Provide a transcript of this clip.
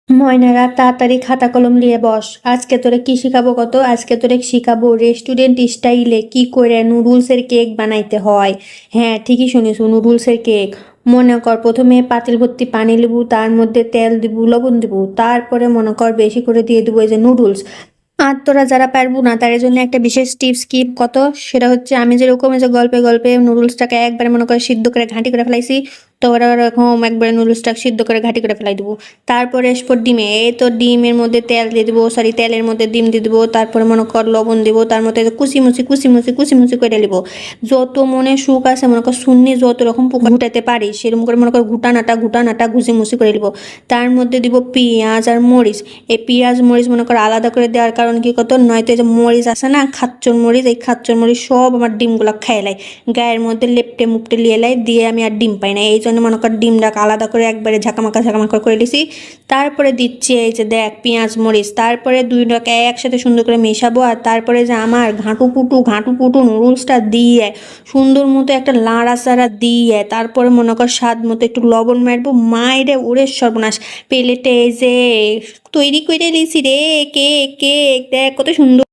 ময়নারা তাড়াতাড়ি খাতা কলম নিয়ে বস। আজকে তোরে কি শিখাবো কত? আজকে তোরে শিখাবো রেস্টুরেন্ট স্টাইলে কি করে নুডলসের কেক বানাইতে হয়। হ্যাঁ, ঠিকই শুনিস, নুডলসের কেক। মনে কর প্রথমে পাতিল ভর্তি পানি লিবু, তার মধ্যে তেল দিবু, লবণ দিবু, তারপরে মনে কর বেশি করে দিয়ে দিবো এই যে নুডলস। আর তোরা যারা পারবো না তাদের জন্য একটা বিশেষ টিপস কি কত, সেটা হচ্ছে আমি যেরকম এই যে গল্পে গল্পে নুডলসটাকে একবারে মনে করে সিদ্ধ করে ঘাঁটি করে ফেলাইছি, তো ওরা ওরকম একবারে নুডলসটাকে সিদ্ধ করে ঘাঁটি করে ফেলাই দেবো। তারপরে এসপর ডিমে, এই তো ডিমের মধ্যে তেল দিয়ে দেবো, সরি তেলের মধ্যে ডিম দিয়ে দেবো, তারপরে মনে কর লবণ দেবো, তার মধ্যে কুচি মুচি করে নেবো। যত মনে সুখ আছে মনে কর শূন্য যত রকম পোকা ঘুটাতে পারি সেরকম করে মনে কর ঘুটানাটা ঘুষি মুছি করে নেবো। তার মধ্যে দিব পেঁয়াজ আর মরিচ। এই পেঁয়াজ মরিচ মনে কর আলাদা করে দেওয়ার কারণ কি কত, নয়তো এই যে মরিচ আছে না খাচ্চর মরিচ, এই খাচ্চর মরিচ সব আমার ডিমগুলো খেয়ে লাই, গায়ের মধ্যে লেপটে মুপটে লিয়ে লাই, দিয়ে আমি আর ডিম পাই না। এই জন্য মনে কর ডিমটাকে আলাদা করে একবারে ঝাঁকামাকা করে দিছি। তারপরে দিচ্ছি এই যে দেখ পেঁয়াজ মরিচ, তারপরে দুইটাকে একসাথে সুন্দর করে মেশাবো। আর তারপরে যে আমার ঘাঁটু পুটু নুডলসটা দিয়ে সুন্দর মতো একটা লাড়াচাড়া দিয়ে তারপরে মনে কর স্বাদ মতো একটু লবণ মারবো। মাইরে ওরে সর্বনাশ, প্লেটে এই যে তৈরি করে দিয়েছি রে কেক। কেক দেখ কত সুন্দর।